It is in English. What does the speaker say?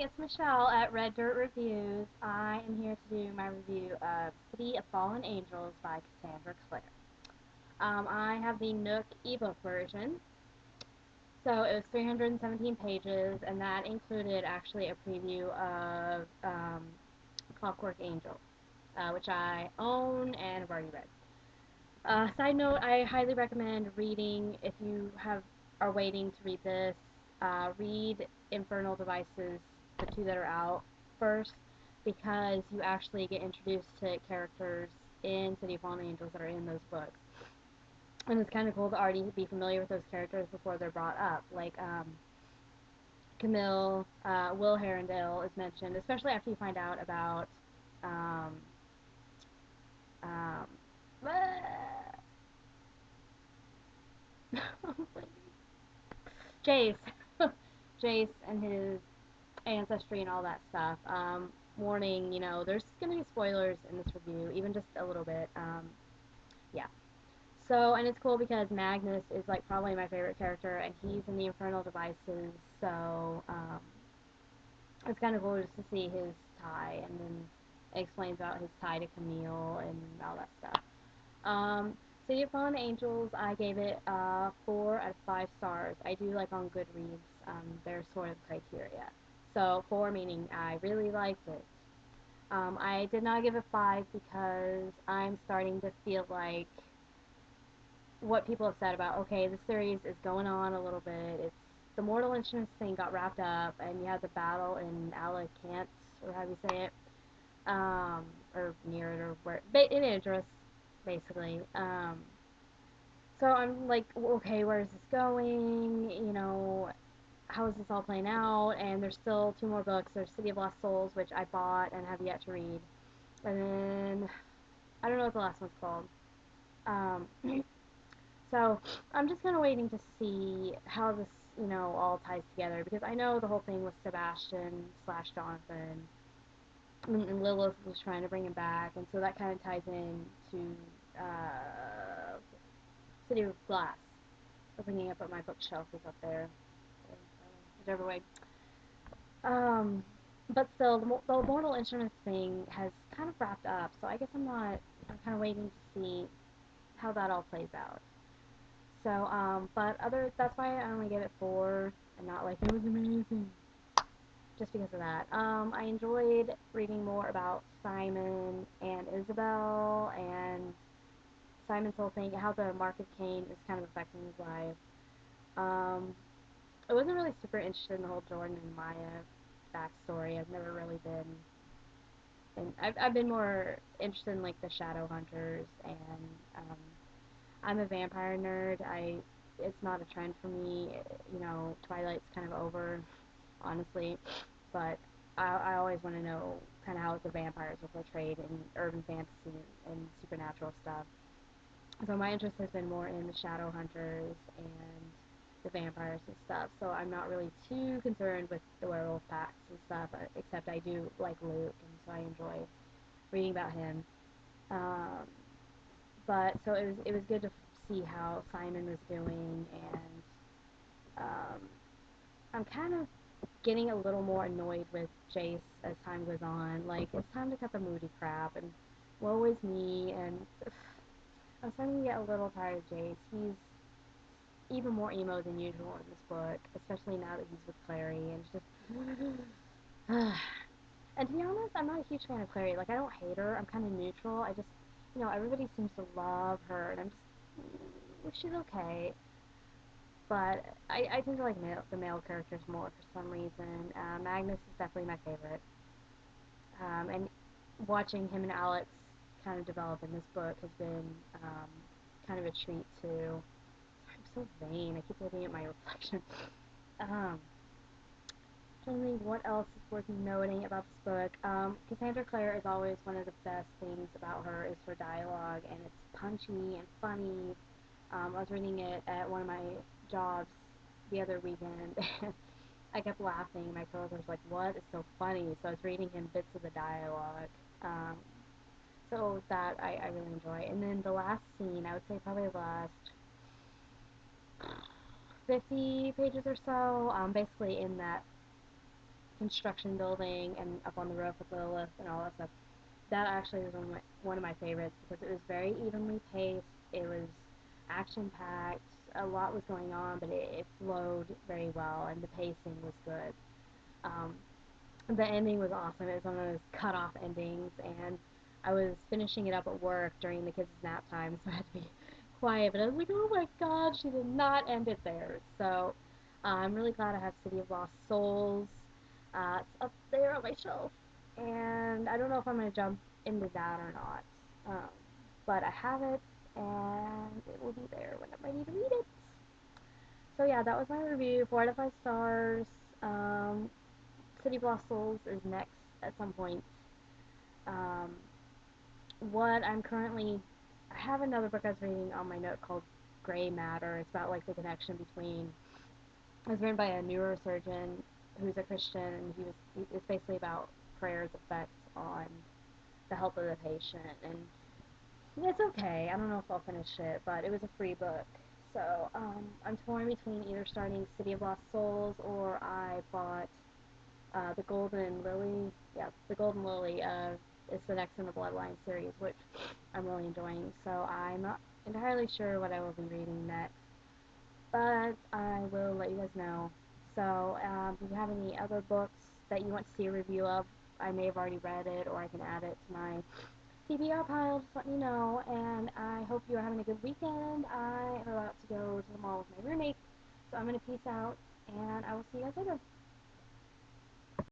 it's Michelle at Red Dirt Reviews. I am here to do my review of City of Fallen Angels by Cassandra Clare. I have the Nook ebook version, so it was 317 pages, and that included actually a preview of Clockwork Angel, which I own and have already read. Side note, I highly recommend reading if you are waiting to read this. Read Infernal Devices, the two that are out first, because you actually get introduced to characters in City of Fallen Angels that are in those books. And it's kind of cool to already be familiar with those characters before they're brought up. Like Camille, Will Herondale is mentioned, especially after you find out about um, um, Jace, Jace and his ancestry and all that stuff. Warning, there's going to be spoilers in this review, even just a little bit. Yeah. So, and it's cool because Magnus is like probably my favorite character, and he's in the Infernal Devices. So, it's kind of cool just to see his tie, and then it explains about his tie to Camille and all that stuff. Um, City of Fallen Angels, I gave it 4 out of 5 stars. I do like on Goodreads their sort of criteria. So 4 meaning I really liked it. I did not give it 5 because I'm starting to feel like what people have said about, okay, the series is going on a little bit. It's the Mortal Instruments thing got wrapped up, and you had the battle in Alicante, or how do you say it, or near it, or where, in Idris, basically. So I'm like, okay, where is this going? How is this all playing out? And there's still 2 more books. There's City of Lost Souls, which I bought and have yet to read. And then, I don't know what the last one's called. Um, so I'm just kind of waiting to see how this, all ties together. Because I know the whole thing with Sebastian slash Jonathan, and Lilith was trying to bring him back. And so that kind of ties in to City of Glass. Opening up, but my bookshelf is up there. Whichever way. Um, but still, the Mortal Instruments thing has kind of wrapped up, so I guess I'm kind of waiting to see how that all plays out. So, that's why I only gave it 4, and not like, it was amazing, just because of that. I enjoyed reading more about Simon and Isabel, and Simon's whole thing, how the Mark of Cain is kind of affecting his life. Um, I wasn't really super interested in the whole Jordan and Maya backstory. I've never really been, and I've been more interested in like the Shadow Hunters, and I'm a vampire nerd. It's not a trend for me. Twilight's kind of over, honestly, but I always want to know kind of how the vampires are portrayed in urban fantasy and supernatural stuff. So my interest has been more in the Shadow Hunters and the vampires and stuff. So I'm not really too concerned with the werewolf packs and stuff, except I do like Luke, and so I enjoy reading about him. Um, but so it was good to see how Simon was doing, and um, I'm kind of getting a little more annoyed with Jace as time goes on. Like, it's time to cut the moody crap, and woe is me, and I'm starting to get a little tired of Jace. He's even more emo than usual in this book, especially now that he's with Clary, and it's just and to be honest, I'm not a huge fan of Clary. Like, I don't hate her. I'm kind of neutral. I just, everybody seems to love her, and I'm just, she's okay. But I tend to like the male characters more for some reason. Magnus is definitely my favorite. And watching him and Alex kind of develop in this book has been kind of a treat too. I'm so vain. I keep looking at my reflection. Um, Trying to think what else is worth noting about this book. Cassandra Clare is always one of the best things about her is her dialogue, and it's punchy and funny. I was reading it at one of my jobs the other weekend, and I kept laughing. My coworker was like, "What is so funny?" So I was reading him bits of the dialogue. Um, so that I really enjoy. And then the last scene, I would say probably the last 50 pages or so, basically in that construction building and up on the roof with Lilith and all that stuff. That actually was one of my favorites because it was very evenly paced. It was action packed. A lot was going on, but it flowed very well, and the pacing was good. Um, the ending was awesome. It was one of those cut off endings, and I was finishing it up at work during the kids' nap time, so I had to be quiet. But I was like, oh my god, she did not end it there. So I'm really glad I have City of Lost Souls. It's up there on my shelf, and I don't know if I'm gonna jump into that or not. Um, but I have it, and it will be there when I'm ready to read it. So yeah, that was my review. 4 out of 5 stars. Um, City of Lost Souls is next at some point. Um, what I'm currently, I have another book I was reading on my note called Gray Matter. It's about like the connection between. It was written by a neurosurgeon who's a Christian, and it's basically about prayer's effect on the health of the patient. And it's okay. I don't know if I'll finish it, but it was a free book. So I'm torn between either starting City of Lost Souls or I bought the Golden Lily. Yeah, the Golden Lily. It's the next in the Bloodline series, which I'm really enjoying. So I'm not entirely sure what I will be reading next, but I will let you guys know. So if you have any other books that you want to see a review of, I may have already read it, or I can add it to my TBR pile. Just let me know. And I hope you're having a good weekend. I am about to go to the mall with my roommate, so I'm gonna peace out, and I will see you guys later.